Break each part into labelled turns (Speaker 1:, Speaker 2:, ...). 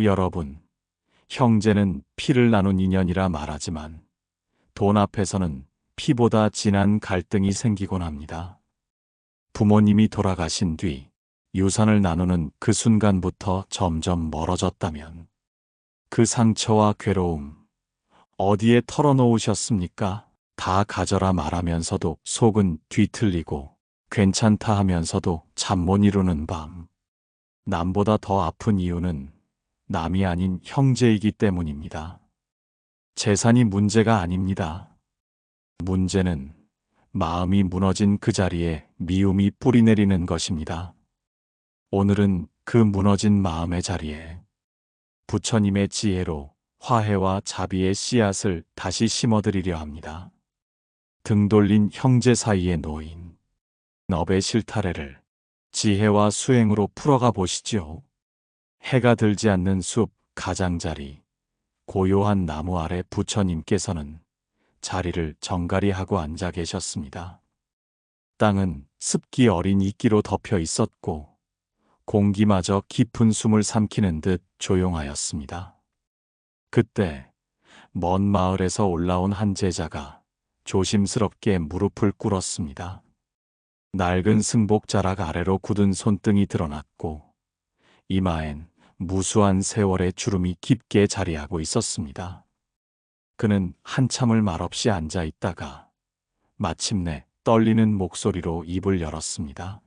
Speaker 1: 여러분, 형제는 피를 나눈 인연이라 말하지만 돈 앞에서는 피보다 진한 갈등이 생기곤 합니다. 부모님이 돌아가신 뒤 유산을 나누는 그 순간부터 점점 멀어졌다면 그 상처와 괴로움 어디에 털어놓으셨습니까? 다 가져라 말하면서도 속은 뒤틀리고 괜찮다 하면서도 잠 못 이루는 밤. 남보다 더 아픈 이유는 남이 아닌 형제이기 때문입니다. 재산이 문제가 아닙니다. 문제는 마음이 무너진 그 자리에 미움이 뿌리내리는 것입니다. 오늘은 그 무너진 마음의 자리에 부처님의 지혜로 화해와 자비의 씨앗을 다시 심어드리려 합니다. 등 돌린 형제 사이에 놓인 업의 실타래를 지혜와 수행으로 풀어가 보시지요. 해가 들지 않는 숲 가장자리, 고요한 나무 아래 부처님께서는 자리를 정갈히 하고 앉아 계셨습니다. 땅은 습기 어린 이끼로 덮여 있었고 공기마저 깊은 숨을 삼키는 듯 조용하였습니다. 그때 먼 마을에서 올라온 한 제자가 조심스럽게 무릎을 꿇었습니다. 낡은 승복 자락 아래로 굳은 손등이 드러났고 이마엔 무수한 세월의 주름이 깊게 자리하고 있었습니다. 그는 한참을 말없이 앉아 있다가 마침내 떨리는 목소리로 입을 열었습니다.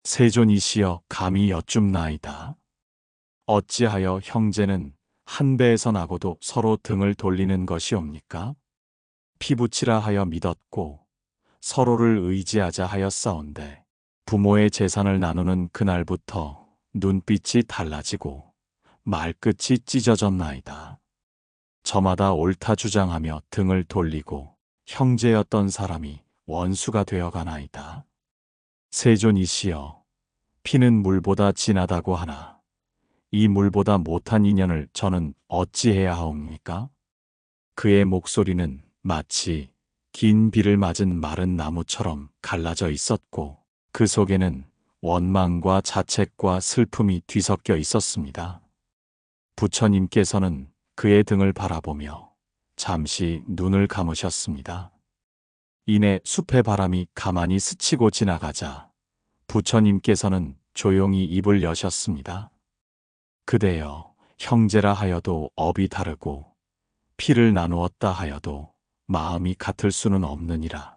Speaker 1: 세존이시여 감히 여쭙나이다. 어찌하여 형제는 한 배에서 나고도 서로 등을 돌리는 것이옵니까? 피부치라 하여 믿었고 서로를 의지하자 하였사온데 부모의 재산을 나누는 그날부터 눈빛이 달라지고 말끝이 찢어졌나이다. 저마다 옳다 주장하며 등을 돌리고 형제였던 사람이 원수가 되어가나이다. 세존이시여, 피는 물보다 진하다고 하나 이 물보다 못한 인연을 저는 어찌해야 하옵니까? 그의 목소리는 마치 긴 비를 맞은 마른 나무처럼 갈라져 있었고 그 속에는 원망과 자책과 슬픔이 뒤섞여 있었습니다. 부처님께서는 그의 등을 바라보며 잠시 눈을 감으셨습니다. 이내 숲의 바람이 가만히 스치고 지나가자 부처님께서는 조용히 입을 여셨습니다. 그대여, 형제라 하여도 업이 다르고 피를 나누었다 하여도 마음이 같을 수는 없느니라.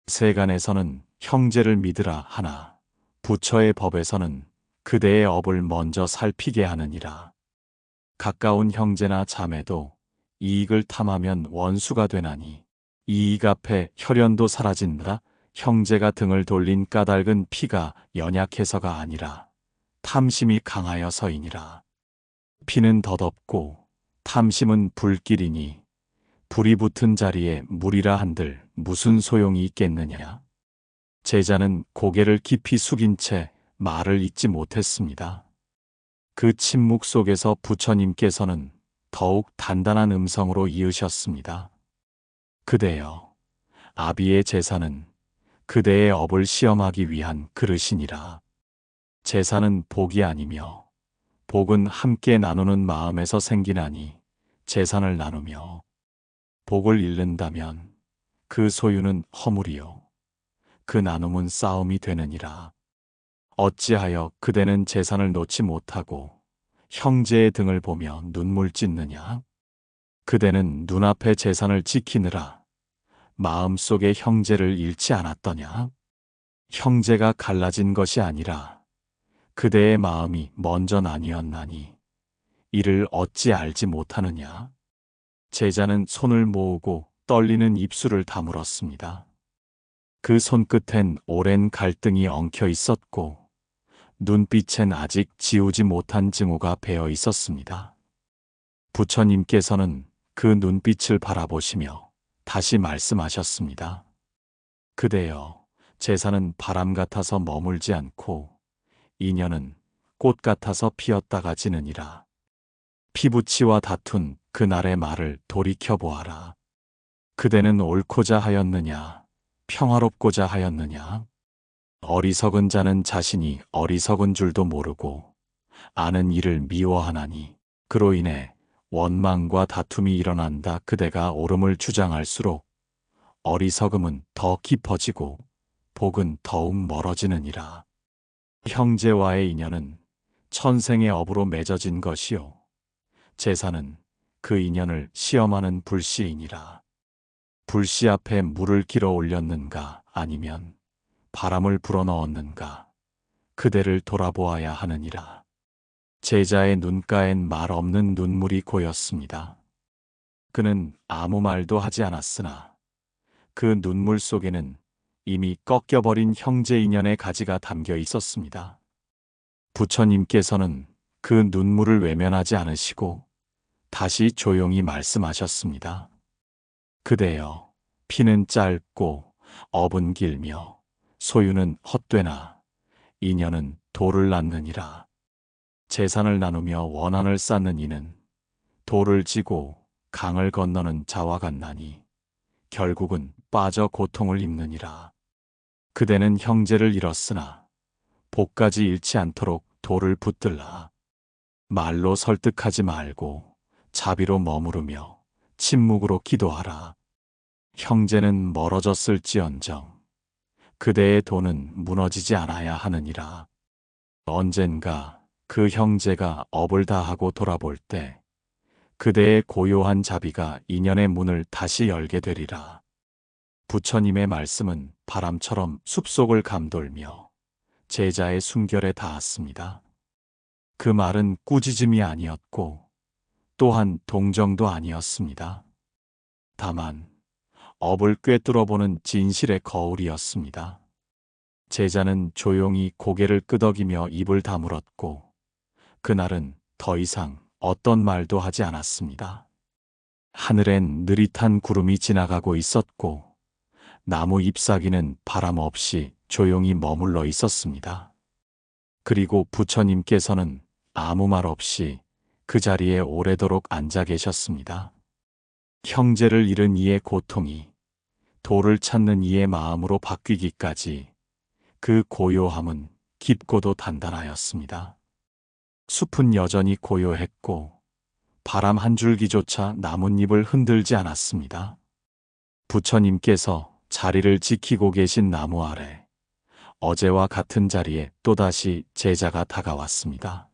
Speaker 1: 세간에서는 형제를 믿으라 하나 부처의 법에서는 그대의 업을 먼저 살피게 하느니라. 가까운 형제나 자매도 이익을 탐하면 원수가 되나니 이익 앞에 혈연도 사라진다. 형제가 등을 돌린 까닭은 피가 연약해서가 아니라 탐심이 강하여서이니라. 피는 덧없고 탐심은 불길이니 불이 붙은 자리에 물이라 한들 무슨 소용이 있겠느냐. 제자는 고개를 깊이 숙인 채 말을 잇지 못했습니다. 그 침묵 속에서 부처님께서는 더욱 단단한 음성으로 이으셨습니다. 그대여, 아비의 제사는 그대의 업을 시험하기 위한 그릇이니라. 제사는 복이 아니며 복은 함께 나누는 마음에서 생기나니 재산을 나누며 복을 잃는다면 그 소유는 허물이요 그 나눔은 싸움이 되느니라. 어찌하여 그대는 재산을 놓지 못하고 형제의 등을 보며 눈물 찢느냐? 그대는 눈앞의 재산을 지키느라 마음속의 형제를 잃지 않았더냐? 형제가 갈라진 것이 아니라 그대의 마음이 먼저 나뉘었나니 이를 어찌 알지 못하느냐? 제자는 손을 모으고 떨리는 입술을 다물었습니다. 그 손끝엔 오랜 갈등이 엉켜 있었고 눈빛엔 아직 지우지 못한 증오가 배어 있었습니다. 부처님께서는 그 눈빛을 바라보시며 다시 말씀하셨습니다. 그대여, 제사는 바람 같아서 머물지 않고 인연은 꽃 같아서 피었다가 지느니라. 피부치와 다툰 그날의 말을 돌이켜보아라. 그대는 옳고자 하였느냐, 평화롭고자 하였느냐? 어리석은 자는 자신이 어리석은 줄도 모르고 아는 이를 미워하나니 그로 인해 원망과 다툼이 일어난다. 그대가 옳음을 주장할수록 어리석음은 더 깊어지고 복은 더욱 멀어지느니라. 형제와의 인연은 천생의 업으로 맺어진 것이요 제사는 그 인연을 시험하는 불씨이니라. 불씨 앞에 물을 길어 올렸는가 아니면 바람을 불어넣었는가 그대를 돌아보아야 하느니라. 제자의 눈가엔 말 없는 눈물이 고였습니다. 그는 아무 말도 하지 않았으나 그 눈물 속에는 이미 꺾여버린 형제 인연의 가지가 담겨 있었습니다. 부처님께서는 그 눈물을 외면하지 않으시고 다시 조용히 말씀하셨습니다. 그대여, 피는 짧고 업은 길며 소유는 헛되나 인연은 돌을 낳느니라. 재산을 나누며 원한을 쌓는 이는 돌을 지고 강을 건너는 자와 같나니 결국은 빠져 고통을 입느니라. 그대는 형제를 잃었으나 복까지 잃지 않도록 돌을 붙들라. 말로 설득하지 말고 자비로 머무르며 침묵으로 기도하라. 형제는 멀어졌을지언정 그대의 돈은 무너지지 않아야 하느니라. 언젠가 그 형제가 업을 다하고 돌아볼 때 그대의 고요한 자비가 인연의 문을 다시 열게 되리라. 부처님의 말씀은 바람처럼 숲속을 감돌며 제자의 숨결에 닿았습니다. 그 말은 꾸짖음이 아니었고 또한 동정도 아니었습니다. 다만 업을 꿰뚫어보는 진실의 거울이었습니다. 제자는 조용히 고개를 끄덕이며 입을 다물었고 그날은 더 이상 어떤 말도 하지 않았습니다. 하늘엔 느릿한 구름이 지나가고 있었고 나무 잎사귀는 바람 없이 조용히 머물러 있었습니다. 그리고 부처님께서는 아무 말 없이 그 자리에 오래도록 앉아 계셨습니다. 형제를 잃은 이의 고통이 돌을 찾는 이의 마음으로 바뀌기까지 그 고요함은 깊고도 단단하였습니다. 숲은 여전히 고요했고 바람 한 줄기조차 나뭇잎을 흔들지 않았습니다. 부처님께서 자리를 지키고 계신 나무 아래 어제와 같은 자리에 또다시 제자가 다가왔습니다.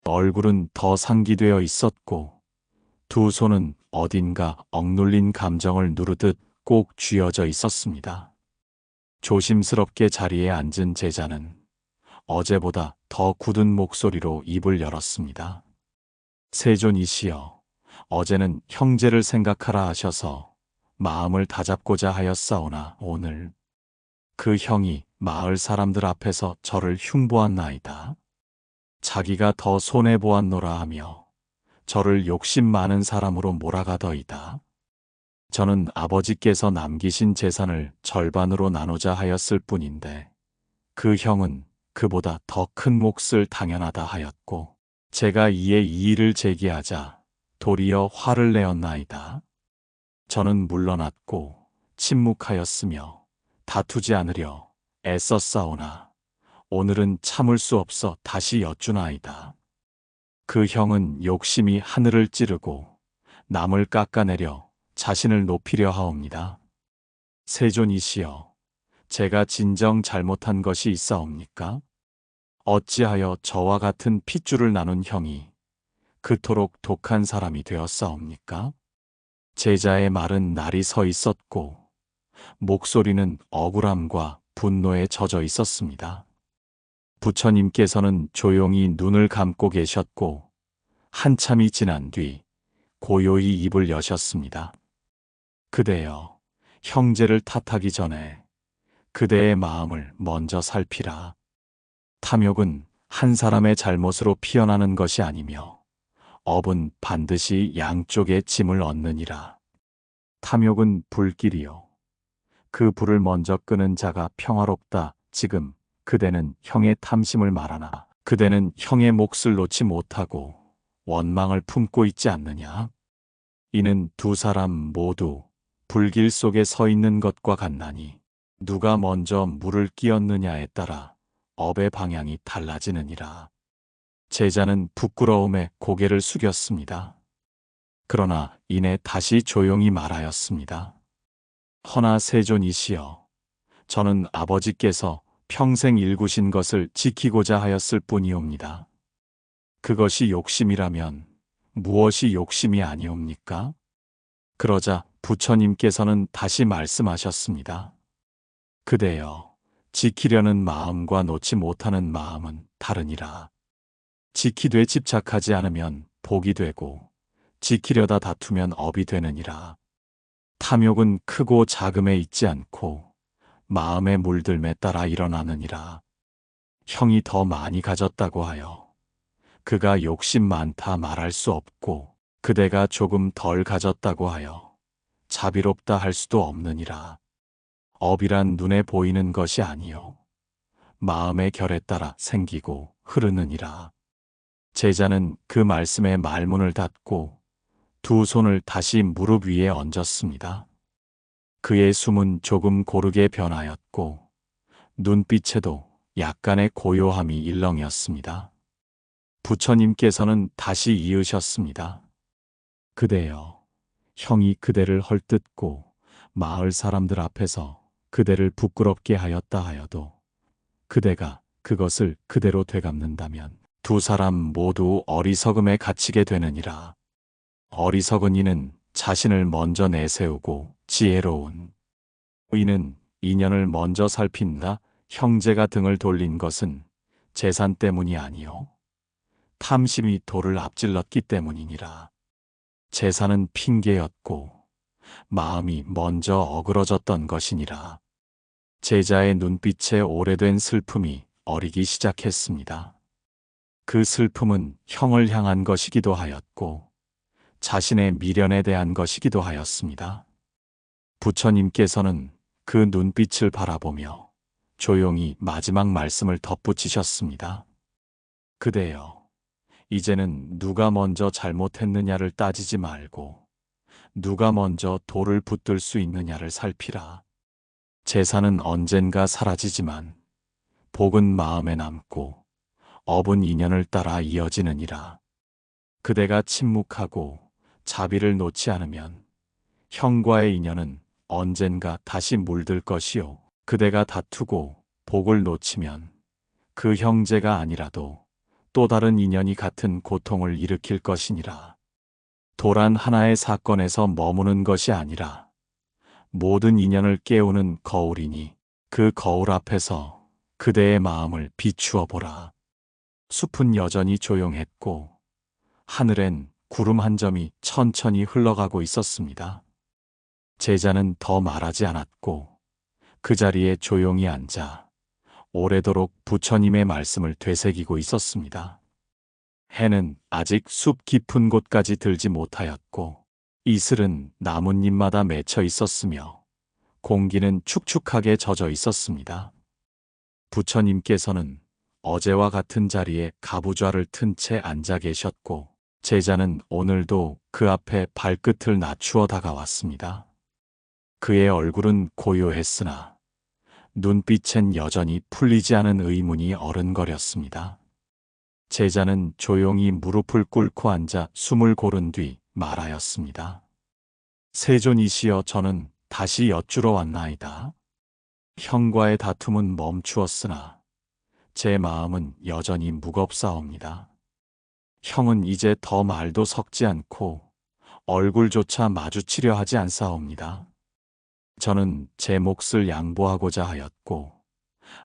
Speaker 1: 얼굴은 더 상기되어 있었고 두 손은 어딘가 억눌린 감정을 누르듯 꼭 쥐어져 있었습니다. 조심스럽게 자리에 앉은 제자는 어제보다 더 굳은 목소리로 입을 열었습니다. 세존이시여, 어제는 형제를 생각하라 하셔서 마음을 다잡고자 하였사오나 오늘 그 형이 마을 사람들 앞에서 저를 흉보았나이다. 자기가 더 손해보았노라 하며 저를 욕심 많은 사람으로 몰아가더이다. 저는 아버지께서 남기신 재산을 절반으로 나누자 하였을 뿐인데 그 형은 그보다 더 큰 몫을 당연하다 하였고 제가 이에 이의를 제기하자 도리어 화를 내었나이다. 저는 물러났고 침묵하였으며 다투지 않으려 애썼사오나 오늘은 참을 수 없어 다시 여쭈나이다. 그 형은 욕심이 하늘을 찌르고 남을 깎아내려 자신을 높이려 하옵니다. 세존이시여, 제가 진정 잘못한 것이 있사옵니까? 어찌하여 저와 같은 핏줄을 나눈 형이 그토록 독한 사람이 되었사옵니까? 제자의 말은 날이 서 있었고 목소리는 억울함과 분노에 젖어 있었습니다. 부처님께서는 조용히 눈을 감고 계셨고 한참이 지난 뒤 고요히 입을 여셨습니다. 그대여, 형제를 탓하기 전에 그대의 마음을 먼저 살피라. 탐욕은 한 사람의 잘못으로 피어나는 것이 아니며 업은 반드시 양쪽의 짐을 얻느니라. 탐욕은 불길이요. 그 불을 먼저 끄는 자가 평화롭다. 지금 그대는 형의 탐심을 말하나 그대는 형의 몫을 놓지 못하고 원망을 품고 있지 않느냐? 이는 두 사람 모두 불길 속에 서 있는 것과 같나니 누가 먼저 물을 끼얹느냐에 따라 업의 방향이 달라지느니라. 제자는 부끄러움에 고개를 숙였습니다. 그러나 이내 다시 조용히 말하였습니다. 허나 세존이시여, 저는 아버지께서 평생 일구신 것을 지키고자 하였을 뿐이옵니다. 그것이 욕심이라면 무엇이 욕심이 아니옵니까? 그러자 부처님께서는 다시 말씀하셨습니다. 그대여, 지키려는 마음과 놓지 못하는 마음은 다르니라. 지키되 집착하지 않으면 복이 되고 지키려다 다투면 업이 되느니라. 탐욕은 크고 작음에 있지 않고 마음의 물들매 따라 일어나느니라. 형이 더 많이 가졌다고 하여 그가 욕심 많다 말할 수 없고 그대가 조금 덜 가졌다고 하여 자비롭다 할 수도 없느니라. 업이란 눈에 보이는 것이 아니요 마음의 결에 따라 생기고 흐르느니라. 제자는 그 말씀에 말문을 닫고 두 손을 다시 무릎 위에 얹었습니다. 그의 숨은 조금 고르게 변하였고 눈빛에도 약간의 고요함이 일렁였습니다. 부처님께서는 다시 이으셨습니다. 그대여, 형이 그대를 헐뜯고 마을 사람들 앞에서 그대를 부끄럽게 하였다 하여도 그대가 그것을 그대로 되갚는다면 두 사람 모두 어리석음에 갇히게 되느니라. 어리석은 이는 자신을 먼저 내세우고 지혜로운 이는 인연을 먼저 살핀다. 형제가 등을 돌린 것은 재산 때문이 아니요 탐심이 도를 앞질렀기 때문이니라. 재산은 핑계였고 마음이 먼저 어그러졌던 것이니라. 제자의 눈빛에 오래된 슬픔이 어리기 시작했습니다. 그 슬픔은 형을 향한 것이기도 하였고 자신의 미련에 대한 것이기도 하였습니다. 부처님께서는 그 눈빛을 바라보며 조용히 마지막 말씀을 덧붙이셨습니다. 그대여, 이제는 누가 먼저 잘못했느냐를 따지지 말고 누가 먼저 돌을 붙들 수 있느냐를 살피라. 재산은 언젠가 사라지지만 복은 마음에 남고 업은 인연을 따라 이어지느니라. 그대가 침묵하고 자비를 놓지 않으면 형과의 인연은 언젠가 다시 물들 것이요. 그대가 다투고 복을 놓치면 그 형제가 아니라도 또 다른 인연이 같은 고통을 일으킬 것이니라. 도란 하나의 사건에서 머무는 것이 아니라 모든 인연을 깨우는 거울이니 그 거울 앞에서 그대의 마음을 비추어 보라. 숲은 여전히 조용했고 하늘엔 구름 한 점이 천천히 흘러가고 있었습니다. 제자는 더 말하지 않았고 그 자리에 조용히 앉아 오래도록 부처님의 말씀을 되새기고 있었습니다. 해는 아직 숲 깊은 곳까지 들지 못하였고 이슬은 나뭇잎마다 맺혀 있었으며 공기는 축축하게 젖어 있었습니다. 부처님께서는 어제와 같은 자리에 가부좌를 튼 채 앉아 계셨고 제자는 오늘도 그 앞에 발끝을 낮추어 다가왔습니다. 그의 얼굴은 고요했으나 눈빛엔 여전히 풀리지 않은 의문이 어른거렸습니다. 제자는 조용히 무릎을 꿇고 앉아 숨을 고른 뒤 말하였습니다. 세존이시여, 저는 다시 여쭈러 왔나이다. 형과의 다툼은 멈추었으나 제 마음은 여전히 무겁사옵니다. 형은 이제 더 말도 섞지 않고 얼굴조차 마주치려 하지 않사옵니다. 저는 제 몫을 양보하고자 하였고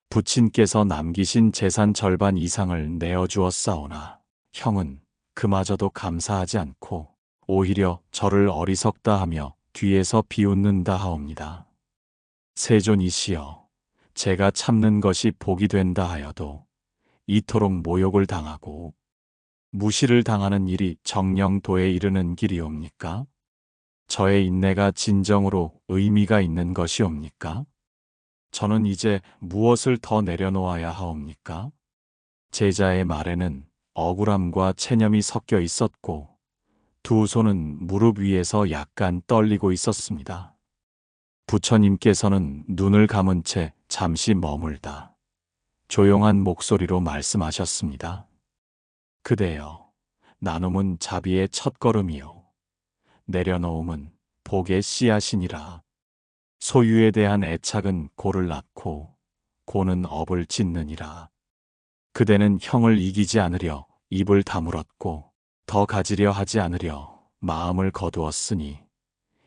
Speaker 1: 부친께서 남기신 재산 절반 이상을 내어주었사오나 형은 그마저도 감사하지 않고 오히려 저를 어리석다 하며 뒤에서 비웃는다 하옵니다. 세존이시여, 제가 참는 것이 복이 된다 하여도 이토록 모욕을 당하고 무시를 당하는 일이 정령도에 이르는 길이옵니까? 저의 인내가 진정으로 의미가 있는 것이옵니까? 저는 이제 무엇을 더 내려놓아야 하옵니까? 제자의 말에는 억울함과 체념이 섞여 있었고 두 손은 무릎 위에서 약간 떨리고 있었습니다. 부처님께서는 눈을 감은 채 잠시 머물다 조용한 목소리로 말씀하셨습니다. 그대여, 나눔은 자비의 첫걸음이요. 내려놓음은 복의 씨앗이니라. 소유에 대한 애착은 고를 낳고 고는 업을 짓느니라. 그대는 형을 이기지 않으려 입을 다물었고 더 가지려 하지 않으려 마음을 거두었으니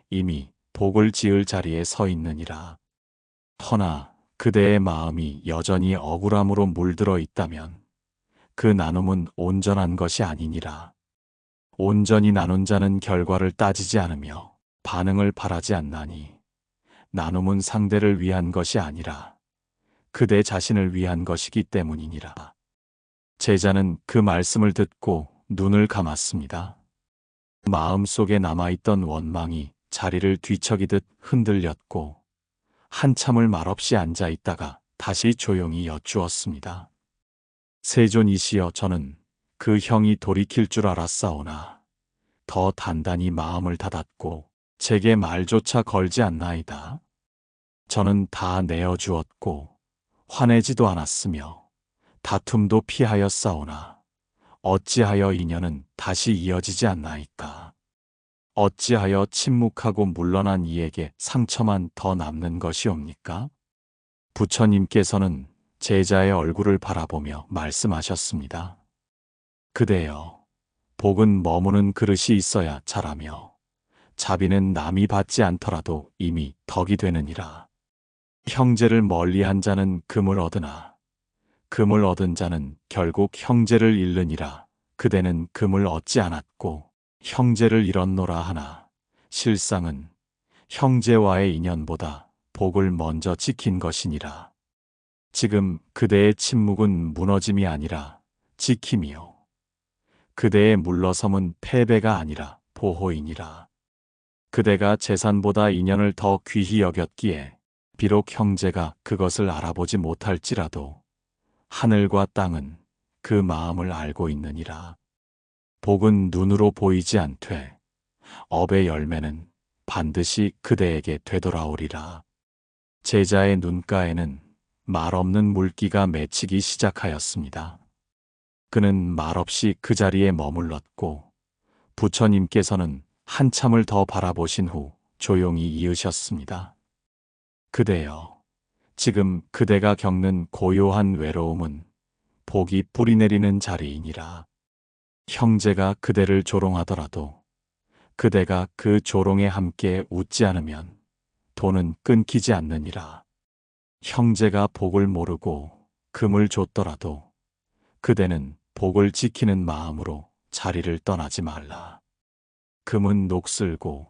Speaker 1: 이미 복을 지을 자리에 서 있느니라. 허나 그대의 마음이 여전히 억울함으로 물들어 있다면 그 나눔은 온전한 것이 아니니라. 온전히 나눈 자는 결과를 따지지 않으며 반응을 바라지 않나니 나눔은 상대를 위한 것이 아니라 그대 자신을 위한 것이기 때문이니라. 제자는 그 말씀을 듣고 눈을 감았습니다. 마음속에 남아있던 원망이 자리를 뒤척이듯 흔들렸고 한참을 말없이 앉아있다가 다시 조용히 여쭈었습니다. 세존이시여, 저는 그 형이 돌이킬 줄 알았사오나 더 단단히 마음을 닫았고 제게 말조차 걸지 않나이다. 저는 다 내어주었고 화내지도 않았으며 다툼도 피하였사오나 어찌하여 인연은 다시 이어지지 않나이까. 어찌하여 침묵하고 물러난 이에게 상처만 더 남는 것이옵니까? 부처님께서는 제자의 얼굴을 바라보며 말씀하셨습니다. 그대여, 복은 머무는 그릇이 있어야 자라며 자비는 남이 받지 않더라도 이미 덕이 되느니라. 형제를 멀리한 자는 금을 얻으나 금을 얻은 자는 결국 형제를 잃느니라. 그대는 금을 얻지 않았고 형제를 잃었노라 하나 실상은 형제와의 인연보다 복을 먼저 지킨 것이니라. 지금 그대의 침묵은 무너짐이 아니라 지킴이요. 그대의 물러섬은 패배가 아니라 보호이니라. 그대가 재산보다 인연을 더 귀히 여겼기에 비록 형제가 그것을 알아보지 못할지라도 하늘과 땅은 그 마음을 알고 있느니라. 복은 눈으로 보이지 않되 업의 열매는 반드시 그대에게 되돌아오리라. 제자의 눈가에는 말없는 물기가 맺히기 시작하였습니다. 그는 말없이 그 자리에 머물렀고 부처님께서는 한참을 더 바라보신 후 조용히 이으셨습니다. 그대여, 지금 그대가 겪는 고요한 외로움은 복이 뿌리내리는 자리이니라. 형제가 그대를 조롱하더라도 그대가 그 조롱에 함께 웃지 않으면 돈은 끊기지 않느니라. 형제가 복을 모르고 금을 줬더라도 그대는 복을 지키는 마음으로 자리를 떠나지 말라. 금은 녹슬고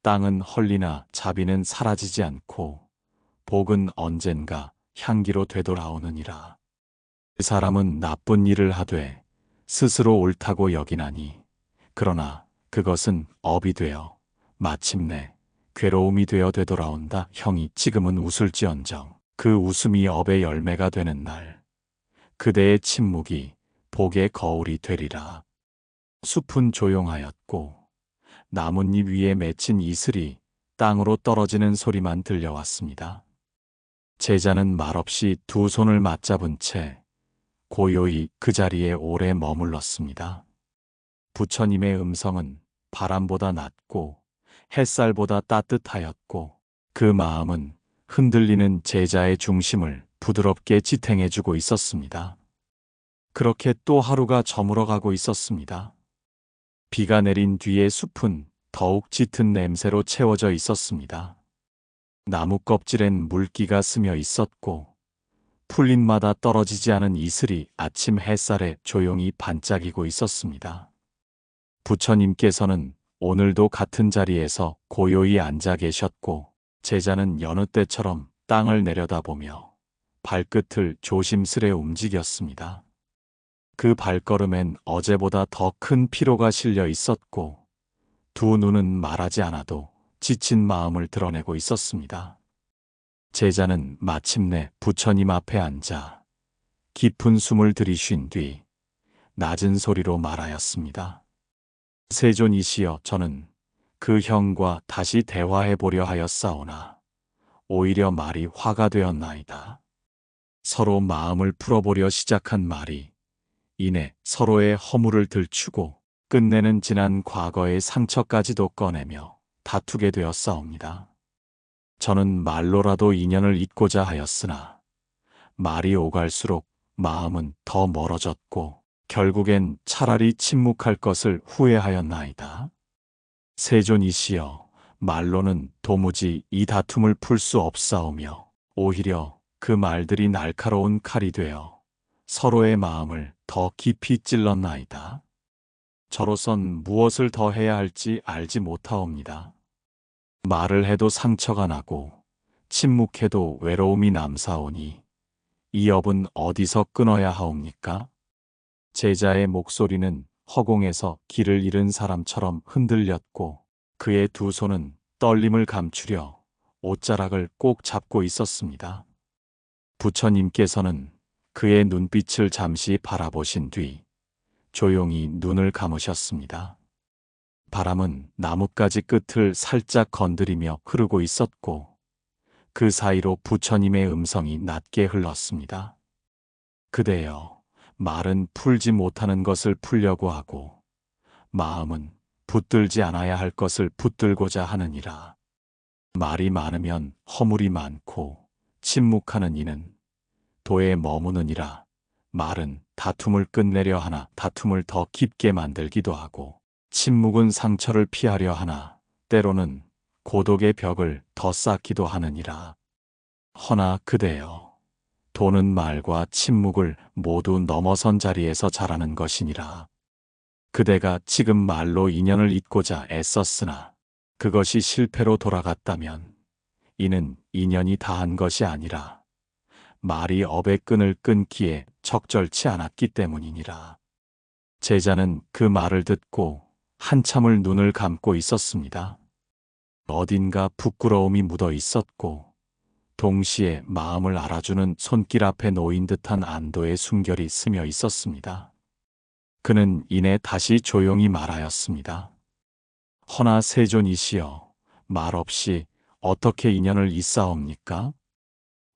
Speaker 1: 땅은 헐리나 자비는 사라지지 않고 복은 언젠가 향기로 되돌아오느니라. 그 사람은 나쁜 일을 하되 스스로 옳다고 여기나니 그러나 그것은 업이 되어 마침내 괴로움이 되어 되돌아온다. 형이 지금은 웃을지언정 그 웃음이 업의 열매가 되는 날 그대의 침묵이 복의 거울이 되리라. 숲은 조용하였고 나뭇잎 위에 맺힌 이슬이 땅으로 떨어지는 소리만 들려왔습니다. 제자는 말없이 두 손을 맞잡은 채 고요히 그 자리에 오래 머물렀습니다. 부처님의 음성은 바람보다 낮고 햇살보다 따뜻하였고 그 마음은 흔들리는 제자의 중심을 부드럽게 지탱해주고 있었습니다. 그렇게 또 하루가 저물어가고 있었습니다. 비가 내린 뒤에 숲은 더욱 짙은 냄새로 채워져 있었습니다. 나무 껍질엔 물기가 스며 있었고 풀잎마다 떨어지지 않은 이슬이 아침 햇살에 조용히 반짝이고 있었습니다. 부처님께서는 오늘도 같은 자리에서 고요히 앉아 계셨고 제자는 여느 때처럼 땅을 내려다보며 발끝을 조심스레 움직였습니다. 그 발걸음엔 어제보다 더 큰 피로가 실려 있었고 두 눈은 말하지 않아도 지친 마음을 드러내고 있었습니다. 제자는 마침내 부처님 앞에 앉아 깊은 숨을 들이쉰 뒤 낮은 소리로 말하였습니다. 세존이시여, 저는 그 형과 다시 대화해 보려 하였사오나 오히려 말이 화가 되었나이다. 서로 마음을 풀어보려 시작한 말이 이내 서로의 허물을 들추고 끝내는 지난 과거의 상처까지도 꺼내며 다투게 되었사옵니다. 저는 말로라도 인연을 잇고자 하였으나 말이 오갈수록 마음은 더 멀어졌고 결국엔 차라리 침묵할 것을 후회하였나이다. 세존이시여, 말로는 도무지 이 다툼을 풀 수 없사오며 오히려 그 말들이 날카로운 칼이 되어 서로의 마음을 더 깊이 찔렀나이다. 저로선 무엇을 더 해야 할지 알지 못하옵니다. 말을 해도 상처가 나고 침묵해도 외로움이 남사오니 이 업은 어디서 끊어야 하옵니까? 제자의 목소리는 허공에서 길을 잃은 사람처럼 흔들렸고 그의 두 손은 떨림을 감추려 옷자락을 꼭 잡고 있었습니다. 부처님께서는 그의 눈빛을 잠시 바라보신 뒤 조용히 눈을 감으셨습니다. 바람은 나뭇가지 끝을 살짝 건드리며 흐르고 있었고 그 사이로 부처님의 음성이 낮게 흘렀습니다. 그대여, 말은 풀지 못하는 것을 풀려고 하고 마음은 붙들지 않아야 할 것을 붙들고자 하느니라. 말이 많으면 허물이 많고 침묵하는 이는 도에 머무느니라. 말은 다툼을 끝내려 하나 다툼을 더 깊게 만들기도 하고 침묵은 상처를 피하려 하나 때로는 고독의 벽을 더 쌓기도 하느니라. 허나 그대여, 도는 말과 침묵을 모두 넘어선 자리에서 자라는 것이니라. 그대가 지금 말로 인연을 잇고자 애썼으나 그것이 실패로 돌아갔다면 이는 인연이 다한 것이 아니라 말이 업의 끈을 끊기에 적절치 않았기 때문이니라. 제자는 그 말을 듣고 한참을 눈을 감고 있었습니다. 어딘가 부끄러움이 묻어 있었고 동시에 마음을 알아주는 손길 앞에 놓인 듯한 안도의 숨결이 스며 있었습니다. 그는 이내 다시 조용히 말하였습니다. 허나 세존이시여, 말없이 어떻게 인연을 잇사옵니까?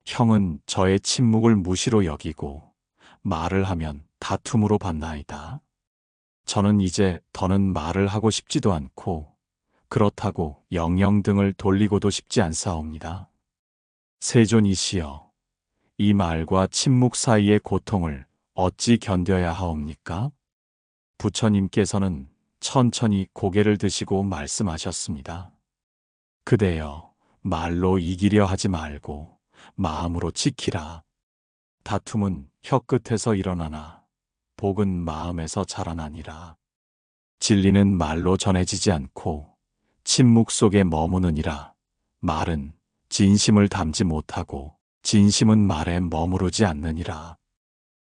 Speaker 1: 형은 저의 침묵을 무시로 여기고 말을 하면 다툼으로 봤나이다. 저는 이제 더는 말을 하고 싶지도 않고 그렇다고 영영 등을 돌리고도 싶지 않사옵니다. 세존이시여, 이 말과 침묵 사이의 고통을 어찌 견뎌야 하옵니까? 부처님께서는 천천히 고개를 드시고 말씀하셨습니다. 그대여, 말로 이기려 하지 말고 마음으로 지키라. 다툼은 혀끝에서 일어나나 복은 마음에서 자라나니라. 진리는 말로 전해지지 않고 침묵 속에 머무느니라. 말은 진심을 담지 못하고 진심은 말에 머무르지 않느니라.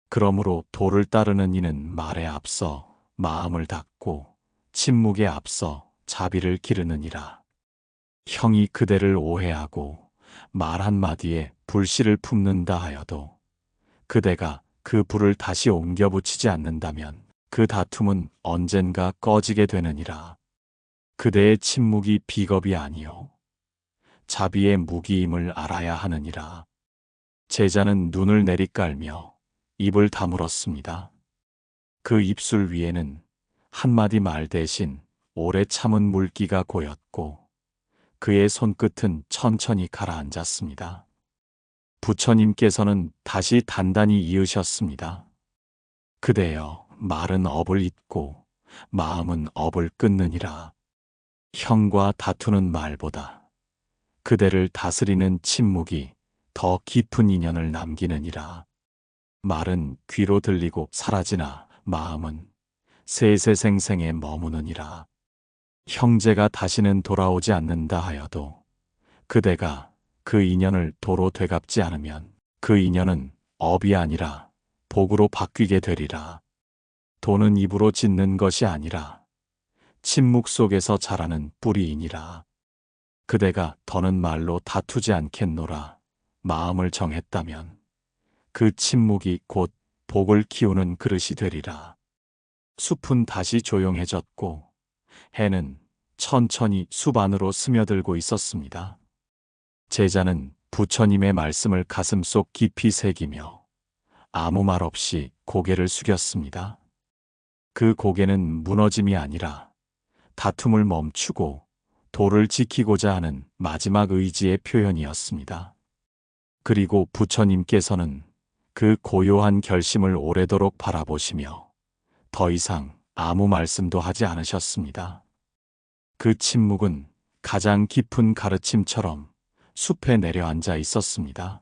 Speaker 1: 그러므로 도를 따르는 이는 말에 앞서 마음을 닫고 침묵에 앞서 자비를 기르느니라. 형이 그대를 오해하고 말 한마디에 불씨를 품는다 하여도 그대가 그 불을 다시 옮겨 붙이지 않는다면 그 다툼은 언젠가 꺼지게 되느니라. 그대의 침묵이 비겁이 아니요 자비의 무기임을 알아야 하느니라. 제자는 눈을 내리깔며 입을 다물었습니다. 그 입술 위에는 한마디 말 대신 오래 참은 물기가 고였고 그의 손끝은 천천히 가라앉았습니다. 부처님께서는 다시 단단히 이으셨습니다. 그대여, 말은 업을 잇고 마음은 업을 끊느니라. 형과 다투는 말보다 그대를 다스리는 침묵이 더 깊은 인연을 남기느니라. 말은 귀로 들리고 사라지나 마음은 세세생생에 머무느니라. 형제가 다시는 돌아오지 않는다 하여도 그대가 그 인연을 도로 되갚지 않으면 그 인연은 업이 아니라 복으로 바뀌게 되리라. 도는 입으로 짓는 것이 아니라 침묵 속에서 자라는 뿌리이니라. 그대가 더는 말로 다투지 않겠노라 마음을 정했다면 그 침묵이 곧 복을 키우는 그릇이 되리라. 숲은 다시 조용해졌고 해는 천천히 숲 안으로 스며들고 있었습니다. 제자는 부처님의 말씀을 가슴속 깊이 새기며 아무 말 없이 고개를 숙였습니다. 그 고개는 무너짐이 아니라 다툼을 멈추고 도를 지키고자 하는 마지막 의지의 표현이었습니다. 그리고 부처님께서는 그 고요한 결심을 오래도록 바라보시며 더 이상 아무 말씀도 하지 않으셨습니다. 그 침묵은 가장 깊은 가르침처럼 숲에 내려앉아 있었습니다.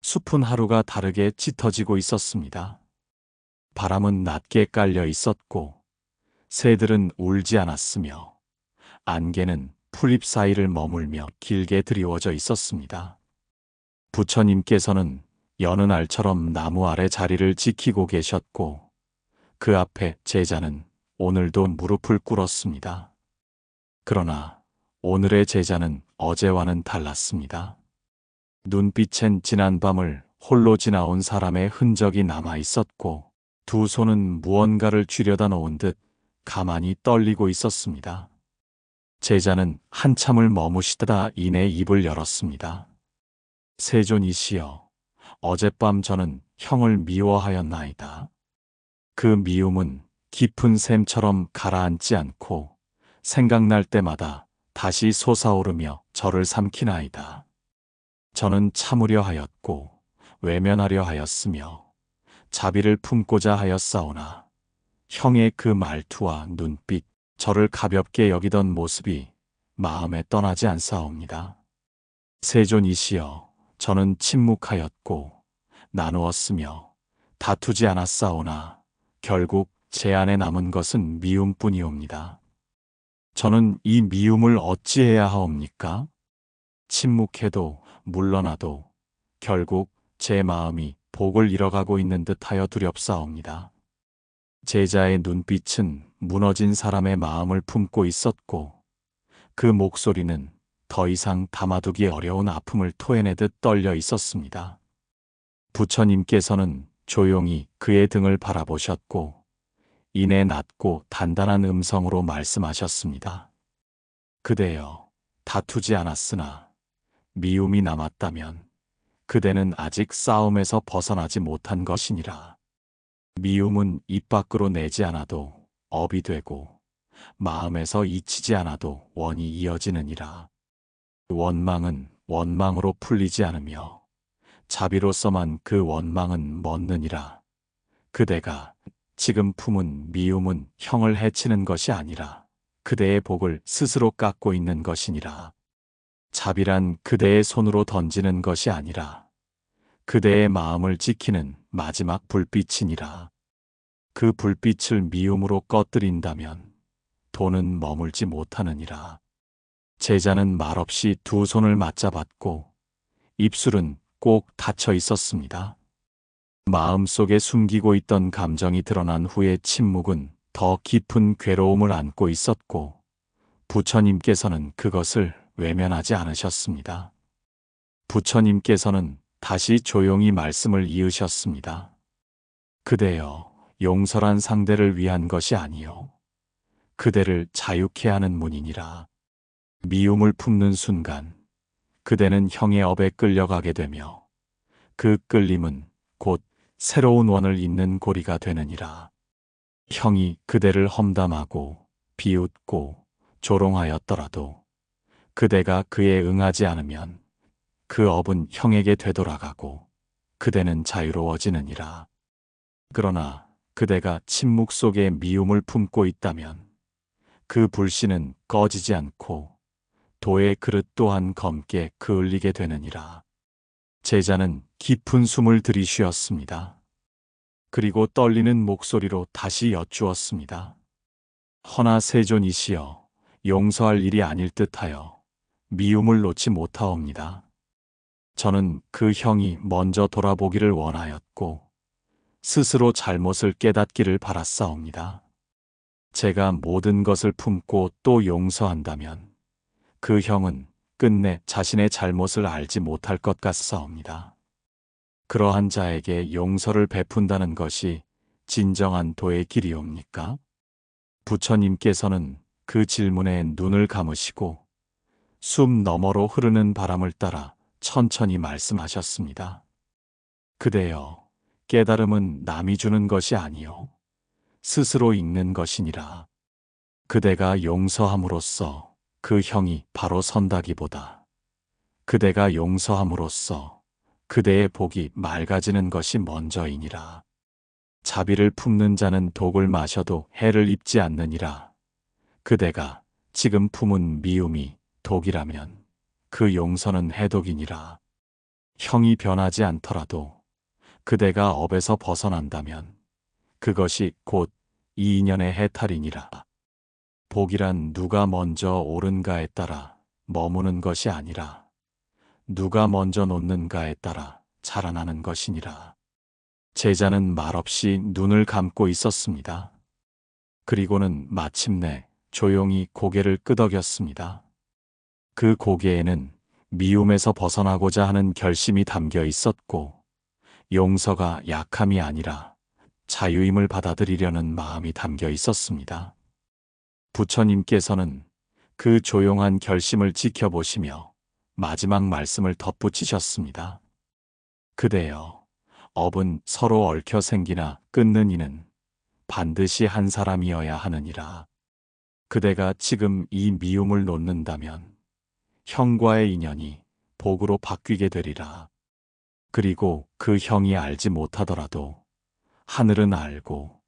Speaker 1: 숲은 하루가 다르게 짙어지고 있었습니다. 바람은 낮게 깔려 있었고 새들은 울지 않았으며 안개는 풀잎 사이를 머물며 길게 드리워져 있었습니다. 부처님께서는 여느 날처럼 나무 아래 자리를 지키고 계셨고 그 앞에 제자는 오늘도 무릎을 꿇었습니다. 그러나 오늘의 제자는 어제와는 달랐습니다. 눈빛엔 지난 밤을 홀로 지나온 사람의 흔적이 남아 있었고 두 손은 무언가를 쥐려다 놓은 듯 가만히 떨리고 있었습니다. 제자는 한참을 머무시다가 이내 입을 열었습니다. 세존이시여, 어젯밤 저는 형을 미워하였나이다. 그 미움은 깊은 샘처럼 가라앉지 않고 생각날 때마다 다시 솟아오르며 저를 삼키나이다. 저는 참으려 하였고 외면하려 하였으며 자비를 품고자 하였사오나 형의 그 말투와 눈빛, 저를 가볍게 여기던 모습이 마음에 떠나지 않사옵니다. 세존이시여, 저는 침묵하였고 나누었으며 다투지 않았사오나 결국 제 안에 남은 것은 미움뿐이옵니다. 저는 이 미움을 어찌해야 하옵니까? 침묵해도 물러나도 결국 제 마음이 복을 잃어가고 있는 듯하여 두렵사옵니다. 제자의 눈빛은 무너진 사람의 마음을 품고 있었고 그 목소리는 더 이상 담아두기 어려운 아픔을 토해내듯 떨려 있었습니다. 부처님께서는 조용히 그의 등을 바라보셨고 이내 낮고 단단한 음성으로 말씀하셨습니다. 그대여, 다투지 않았으나 미움이 남았다면 그대는 아직 싸움에서 벗어나지 못한 것이니라. 미움은 입 밖으로 내지 않아도 업이 되고 마음에서 잊히지 않아도 원이 이어지느니라. 원망은 원망으로 풀리지 않으며 자비로서만 그 원망은 멎느니라. 그대가 지금 품은 미움은 형을 해치는 것이 아니라 그대의 복을 스스로 깎고 있는 것이니라. 자비란 그대의 손으로 던지는 것이 아니라 그대의 마음을 지키는 마지막 불빛이니라. 그 불빛을 미움으로 꺼뜨린다면 도는 머물지 못하느니라. 제자는 말없이 두 손을 맞잡았고 입술은 꼭 닫혀 있었습니다. 마음속에 숨기고 있던 감정이 드러난 후의 침묵은 더 깊은 괴로움을 안고 있었고 부처님께서는 그것을 외면하지 않으셨습니다. 부처님께서는 다시 조용히 말씀을 이으셨습니다. 그대여, 용서란 상대를 위한 것이 아니요 그대를 자유케 하는 문이니라. 미움을 품는 순간 그대는 형의 업에 끌려가게 되며 그 끌림은 곧 새로운 원을 잇는 고리가 되느니라. 형이 그대를 험담하고 비웃고 조롱하였더라도 그대가 그에 응하지 않으면 그 업은 형에게 되돌아가고 그대는 자유로워지느니라. 그러나 그대가 침묵 속에 미움을 품고 있다면 그 불씨는 꺼지지 않고 도의 그릇 또한 검게 그을리게 되느니라. 제자는 깊은 숨을 들이쉬었습니다. 그리고 떨리는 목소리로 다시 여쭈었습니다. 허나 세존이시여, 용서할 일이 아닐 듯하여 미움을 놓지 못하옵니다. 저는 그 형이 먼저 돌아보기를 원하였고 스스로 잘못을 깨닫기를 바랐사옵니다. 제가 모든 것을 품고 또 용서한다면 그 형은 끝내 자신의 잘못을 알지 못할 것 같사옵니다. 그러한 자에게 용서를 베푼다는 것이 진정한 도의 길이옵니까? 부처님께서는 그 질문에 눈을 감으시고 숲 너머로 흐르는 바람을 따라 천천히 말씀하셨습니다. 그대여, 깨달음은 남이 주는 것이 아니요 스스로 읽는 것이니라. 그대가 용서함으로써 그 형이 바로 선다기보다 그대가 용서함으로써 그대의 복이 맑아지는 것이 먼저이니라. 자비를 품는 자는 독을 마셔도 해를 입지 않느니라. 그대가 지금 품은 미움이 독이라면 그 용서는 해독이니라. 형이 변하지 않더라도 그대가 업에서 벗어난다면 그것이 곧 이 인연의 해탈이니라. 복이란 누가 먼저 옳은가에 따라 머무는 것이 아니라 누가 먼저 놓는가에 따라 자라나는 것이니라. 제자는 말없이 눈을 감고 있었습니다. 그리고는 마침내 조용히 고개를 끄덕였습니다. 그 고개에는 미움에서 벗어나고자 하는 결심이 담겨 있었고 용서가 약함이 아니라 자유임을 받아들이려는 마음이 담겨 있었습니다. 부처님께서는 그 조용한 결심을 지켜보시며 마지막 말씀을 덧붙이셨습니다. 그대여, 업은 서로 얽혀 생기나 끊는 이는 반드시 한 사람이어야 하느니라. 그대가 지금 이 미움을 놓는다면 형과의 인연이 복으로 바뀌게 되리라. 그리고 그 형이 알지 못하더라도 하늘은 알고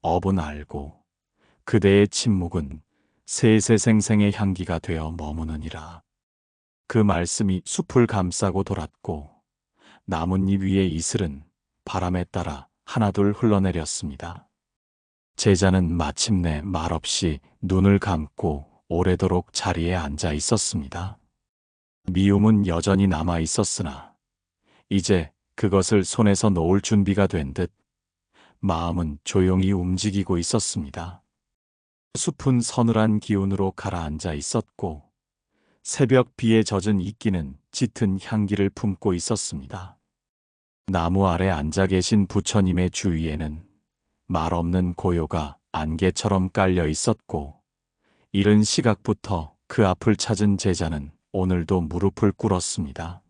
Speaker 1: 업은 알고 그대의 침묵은 세세생생의 향기가 되어 머무느니라. 그 말씀이 숲을 감싸고 돌았고 나뭇잎 위의 이슬은 바람에 따라 하나둘 흘러내렸습니다. 제자는 마침내 말없이 눈을 감고 오래도록 자리에 앉아 있었습니다. 미움은 여전히 남아 있었으나 이제 그것을 손에서 놓을 준비가 된 듯 마음은 조용히 움직이고 있었습니다. 숲은 서늘한 기운으로 가라앉아 있었고 새벽 비에 젖은 이끼는 짙은 향기를 품고 있었습니다. 나무 아래 앉아 계신 부처님의 주위에는 말없는 고요가 안개처럼 깔려 있었고 이른 시각부터 그 앞을 찾은 제자는 오늘도 무릎을 꿇었습니다.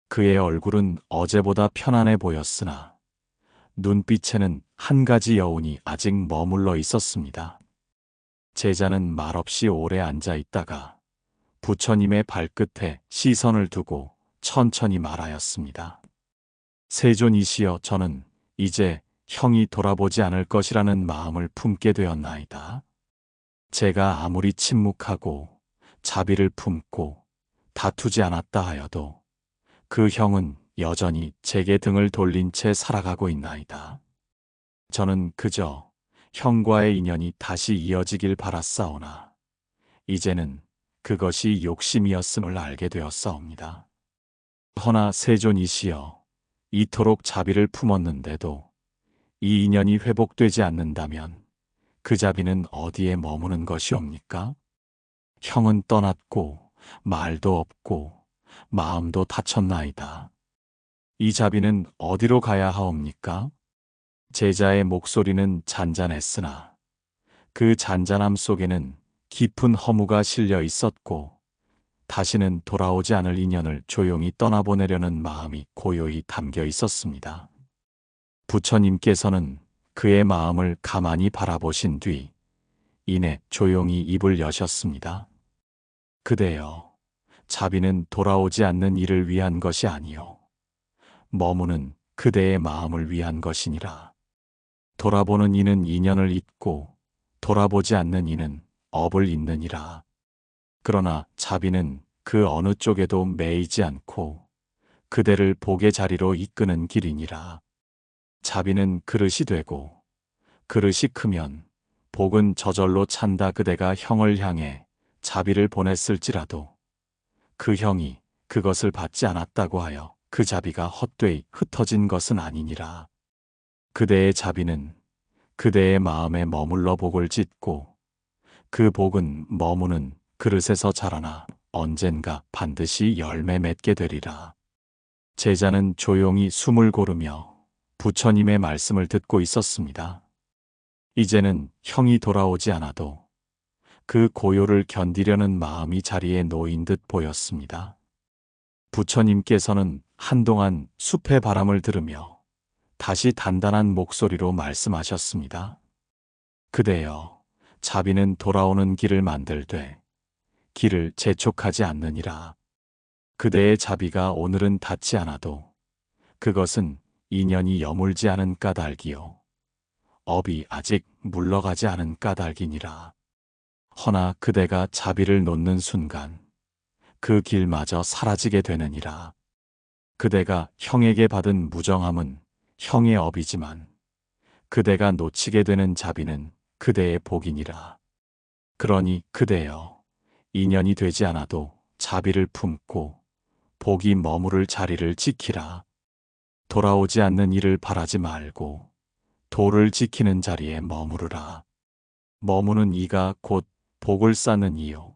Speaker 1: 그의 얼굴은 어제보다 편안해 보였으나 눈빛에는 한 가지 여운이 아직 머물러 있었습니다. 제자는 말없이 오래 앉아 있다가 부처님의 발끝에 시선을 두고 천천히 말하였습니다. 세존이시여, 저는 이제 형이 돌아보지 않을 것이라는 마음을 품게 되었나이다. 제가 아무리 침묵하고 자비를 품고 다투지 않았다 하여도 그 형은 여전히 제게 등을 돌린 채 살아가고 있나이다. 저는 그저 형과의 인연이 다시 이어지길 바랐사오나 이제는 그것이 욕심이었음을 알게 되었사옵니다. 허나 세존이시여, 이토록 자비를 품었는데도 이 인연이 회복되지 않는다면 그 자비는 어디에 머무는 것이옵니까? 형은 떠났고 말도 없고 마음도 다쳤나이다. 이 자비는 어디로 가야 하옵니까? 제자의 목소리는 잔잔했으나 그 잔잔함 속에는 깊은 허무가 실려 있었고 다시는 돌아오지 않을 인연을 조용히 떠나보내려는 마음이 고요히 담겨 있었습니다. 부처님께서는 그의 마음을 가만히 바라보신 뒤 이내 조용히 입을 여셨습니다. 그대여, 자비는 돌아오지 않는 이를 위한 것이 아니요 머무는 그대의 마음을 위한 것이니라. 돌아보는 이는 인연을 잇고 돌아보지 않는 이는 업을 잇느니라. 그러나 자비는 그 어느 쪽에도 매이지 않고 그대를 복의 자리로 이끄는 길이니라. 자비는 그릇이 되고 그릇이 크면 복은 저절로 찬다. 그대가 형을 향해 자비를 보냈을지라도 그 형이 그것을 받지 않았다고 하여 그 자비가 헛되이 흩어진 것은 아니니라. 그대의 자비는 그대의 마음에 머물러 복을 짓고 그 복은 머무는 그릇에서 자라나 언젠가 반드시 열매 맺게 되리라. 제자는 조용히 숨을 고르며 부처님의 말씀을 듣고 있었습니다. 이제는 형이 돌아오지 않아도 그 고요를 견디려는 마음이 자리에 놓인 듯 보였습니다. 부처님께서는 한동안 숲의 바람을 들으며 다시 단단한 목소리로 말씀하셨습니다. 그대여, 자비는 돌아오는 길을 만들되 길을 재촉하지 않느니라. 그대의 자비가 오늘은 닿지 않아도 그것은 인연이 여물지 않은 까닭이요 업이 아직 물러가지 않은 까닭이니라. 허나 그대가 자비를 놓는 순간 그 길마저 사라지게 되느니라. 그대가 형에게 받은 무정함은 형의 업이지만 그대가 놓치게 되는 자비는 그대의 복이니라. 그러니 그대여, 인연이 되지 않아도 자비를 품고 복이 머무를 자리를 지키라. 돌아오지 않는 이를 바라지 말고 도를 지키는 자리에 머무르라. 머무는 이가 곧 복을 쌓는 이요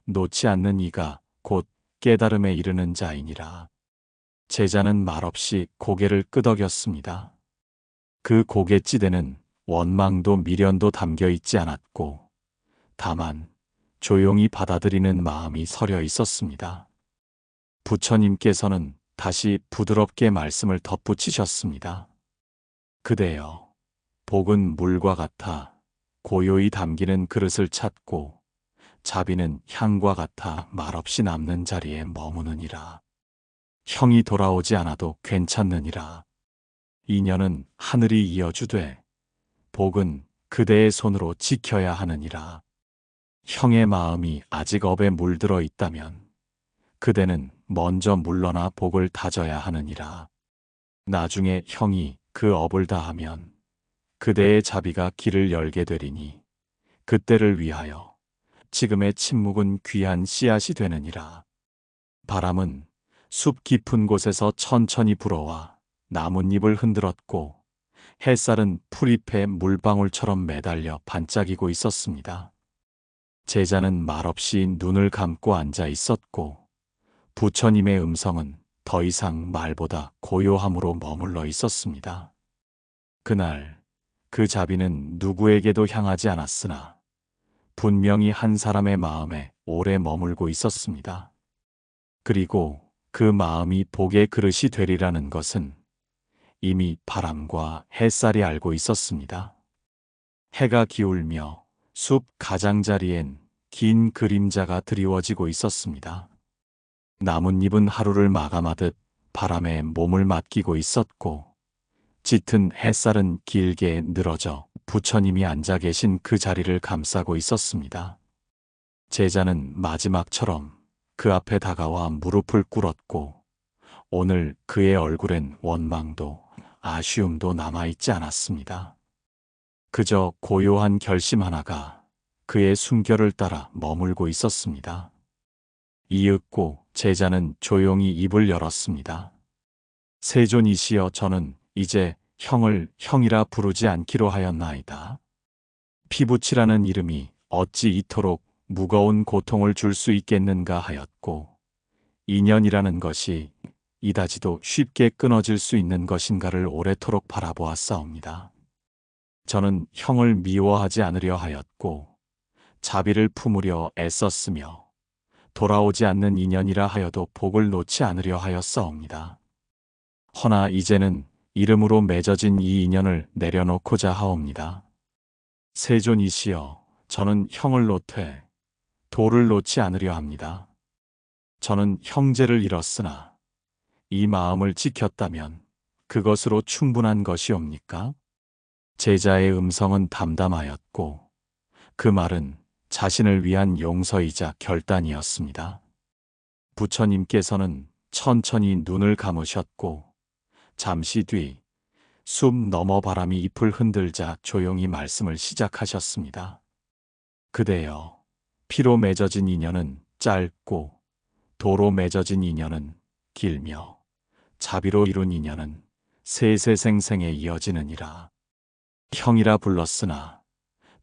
Speaker 1: 놓지 않는 이가 곧 깨달음에 이르는 자이니라. 제자는 말없이 고개를 끄덕였습니다. 그 고갯지대는 원망도 미련도 담겨 있지 않았고 다만 조용히 받아들이는 마음이 서려 있었습니다. 부처님께서는 다시 부드럽게 말씀을 덧붙이셨습니다. 그대여, 복은 물과 같아 고요히 담기는 그릇을 찾고 자비는 향과 같아 말없이 남는 자리에 머무느니라. 형이 돌아오지 않아도 괜찮느니라. 인연은 하늘이 이어주되 복은 그대의 손으로 지켜야 하느니라. 형의 마음이 아직 업에 물들어 있다면 그대는 먼저 물러나 복을 다져야 하느니라. 나중에 형이 그 업을 다하면 그대의 자비가 길을 열게 되리니 그때를 위하여 지금의 침묵은 귀한 씨앗이 되느니라. 바람은 숲 깊은 곳에서 천천히 불어와 나뭇잎을 흔들었고 햇살은 풀잎에 물방울처럼 매달려 반짝이고 있었습니다. 제자는 말없이 눈을 감고 앉아 있었고 부처님의 음성은 더 이상 말보다 고요함으로 머물러 있었습니다. 그날 그 자비는 누구에게도 향하지 않았으나 분명히 한 사람의 마음에 오래 머물고 있었습니다. 그리고 그 마음이 복의 그릇이 되리라는 것은 이미 바람과 햇살이 알고 있었습니다. 해가 기울며 숲 가장자리엔 긴 그림자가 드리워지고 있었습니다. 나뭇잎은 하루를 마감하듯 바람에 몸을 맡기고 있었고 짙은 햇살은 길게 늘어져 부처님이 앉아 계신 그 자리를 감싸고 있었습니다. 제자는 마지막처럼 그 앞에 다가와 무릎을 꿇었고 오늘 그의 얼굴엔 원망도 아쉬움도 남아있지 않았습니다. 그저 고요한 결심 하나가 그의 숨결을 따라 머물고 있었습니다. 이윽고 제자는 조용히 입을 열었습니다. 세존이시여, 저는 이제 형을 형이라 부르지 않기로 하였나이다. 피부치라는 이름이 어찌 이토록 무거운 고통을 줄 수 있겠는가 하였고 인연이라는 것이 이다지도 쉽게 끊어질 수 있는 것인가를 오래도록 바라보았사옵니다. 저는 형을 미워하지 않으려 하였고 자비를 품으려 애썼으며 돌아오지 않는 인연이라 하여도 복을 놓지 않으려 하였사옵니다. 허나 이제는 이름으로 맺어진 이 인연을 내려놓고자 하옵니다. 세존이시여, 저는 형을 놓되 도를 놓지 않으려 합니다. 저는 형제를 잃었으나 이 마음을 지켰다면 그것으로 충분한 것이옵니까? 제자의 음성은 담담하였고 그 말은 자신을 위한 용서이자 결단이었습니다. 부처님께서는 천천히 눈을 감으셨고 잠시 뒤 숲 너머 바람이 잎을 흔들자 조용히 말씀을 시작하셨습니다. 그대여, 피로 맺어진 인연은 짧고 도로 맺어진 인연은 길며 자비로 이룬 인연은 세세생생에 이어지느니라. 형이라 불렀으나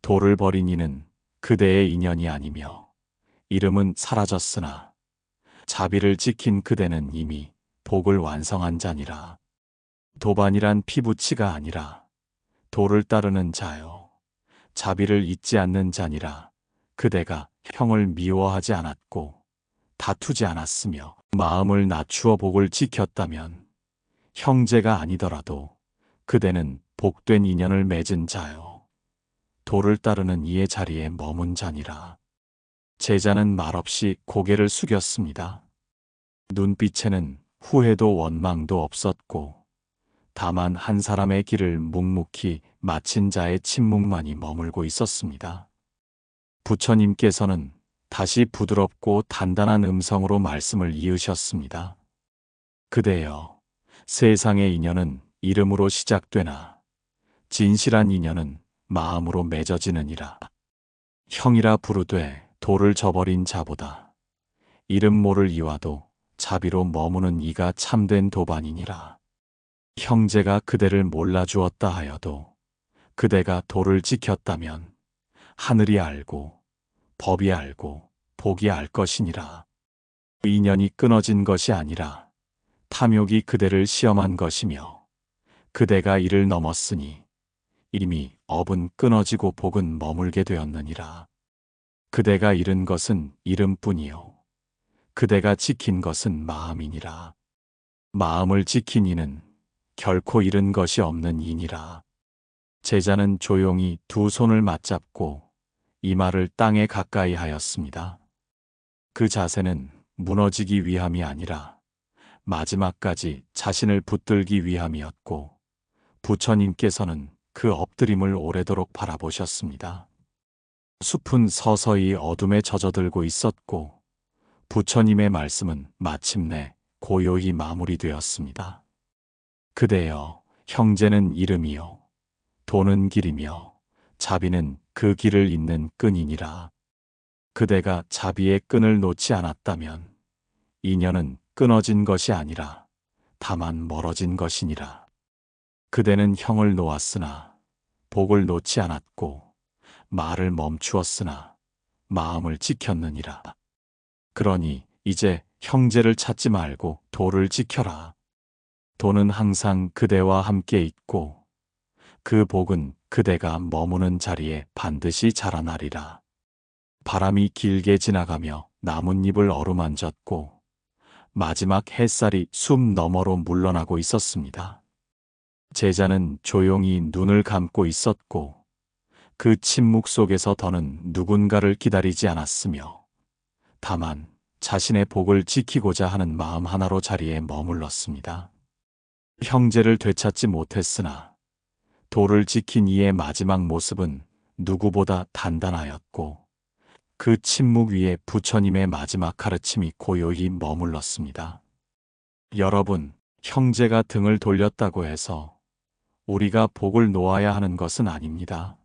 Speaker 1: 도를 버린 이는 그대의 인연이 아니며 이름은 사라졌으나 자비를 지킨 그대는 이미 복을 완성한 자니라. 도반이란 피부치가 아니라 도를 따르는 자요 자비를 잊지 않는 자니라. 그대가 형을 미워하지 않았고 다투지 않았으며 마음을 낮추어 복을 지켰다면 형제가 아니더라도 그대는 복된 인연을 맺은 자요. 도를 따르는 이의 자리에 머문 자니라. 제자는 말없이 고개를 숙였습니다. 눈빛에는 후회도 원망도 없었고 다만 한 사람의 길을 묵묵히 마친 자의 침묵만이 머물고 있었습니다. 부처님께서는 다시 부드럽고 단단한 음성으로 말씀을 이으셨습니다. 그대여, 세상의 인연은 이름으로 시작되나 진실한 인연은 마음으로 맺어지느니라. 형이라 부르되 도를 저버린 자보다 이름 모를 이와도 자비로 머무는 이가 참된 도반이니라. 형제가 그대를 몰라주었다 하여도 그대가 도를 지켰다면 하늘이 알고 법이 알고 복이 알 것이니라. 인연이 끊어진 것이 아니라 탐욕이 그대를 시험한 것이며 그대가 이를 넘었으니 이미 업은 끊어지고 복은 머물게 되었느니라. 그대가 잃은 것은 이름뿐이요 그대가 지킨 것은 마음이니라. 마음을 지킨 이는 결코 잃은 것이 없는 이니라. 제자는 조용히 두 손을 맞잡고 이마를 땅에 가까이 하였습니다. 그 자세는 무너지기 위함이 아니라 마지막까지 자신을 붙들기 위함이었고 부처님께서는 그 엎드림을 오래도록 바라보셨습니다. 숲은 서서히 어둠에 젖어들고 있었고 부처님의 말씀은 마침내 고요히 마무리되었습니다. 그대여, 형제는 이름이요 도는 길이며 자비는 그 길을 잇는 끈이니라. 그대가 자비의 끈을 놓지 않았다면 인연은 끊어진 것이 아니라 다만 멀어진 것이니라. 그대는 형을 놓았으나 복을 놓지 않았고 말을 멈추었으나 마음을 지켰느니라. 그러니 이제 형제를 찾지 말고 도를 지켜라. 도는 항상 그대와 함께 있고 그 복은 그대가 머무는 자리에 반드시 자라나리라. 바람이 길게 지나가며 나뭇잎을 어루만졌고 마지막 햇살이 숲 너머로 물러나고 있었습니다. 제자는 조용히 눈을 감고 있었고 그 침묵 속에서 더는 누군가를 기다리지 않았으며 다만 자신의 복을 지키고자 하는 마음 하나로 자리에 머물렀습니다. 형제를 되찾지 못했으나 도를 지킨 이의 마지막 모습은 누구보다 단단하였고 그 침묵 위에 부처님의 마지막 가르침이 고요히 머물렀습니다. 여러분, 형제가 등을 돌렸다고 해서 우리가 복을 놓아야 하는 것은 아닙니다.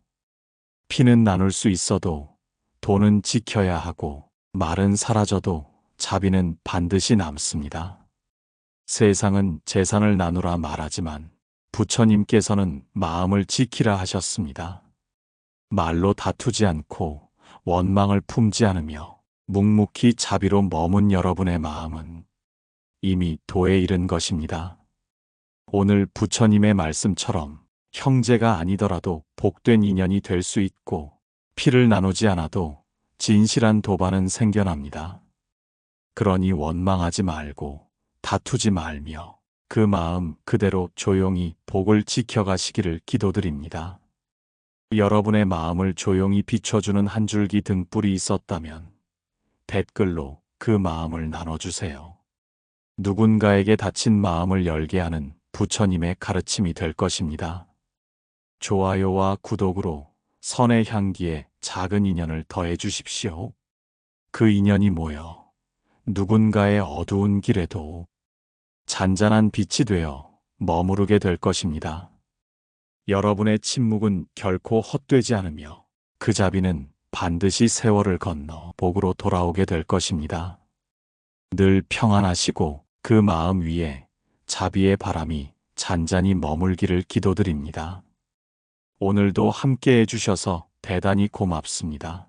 Speaker 1: 피는 나눌 수 있어도 도는 지켜야 하고 말은 사라져도 자비는 반드시 남습니다. 세상은 재산을 나누라 말하지만 부처님께서는 마음을 지키라 하셨습니다. 말로 다투지 않고 원망을 품지 않으며 묵묵히 자비로 머문 여러분의 마음은 이미 도에 이른 것입니다. 오늘 부처님의 말씀처럼 형제가 아니더라도 복된 인연이 될 수 있고 피를 나누지 않아도 진실한 도반은 생겨납니다. 그러니 원망하지 말고 다투지 말며 그 마음 그대로 조용히 복을 지켜가시기를 기도드립니다. 여러분의 마음을 조용히 비춰주는 한 줄기 등불이 있었다면 댓글로 그 마음을 나눠주세요. 누군가에게 닫힌 마음을 열게 하는 부처님의 가르침이 될 것입니다. 좋아요와 구독으로 선의 향기에 작은 인연을 더해 주십시오. 그 인연이 모여 누군가의 어두운 길에도 잔잔한 빛이 되어 머무르게 될 것입니다. 여러분의 침묵은 결코 헛되지 않으며 그 자비는 반드시 세월을 건너 복으로 돌아오게 될 것입니다. 늘 평안하시고 그 마음 위에 자비의 바람이 잔잔히 머물기를 기도드립니다. 오늘도 함께 해주셔서 대단히 고맙습니다.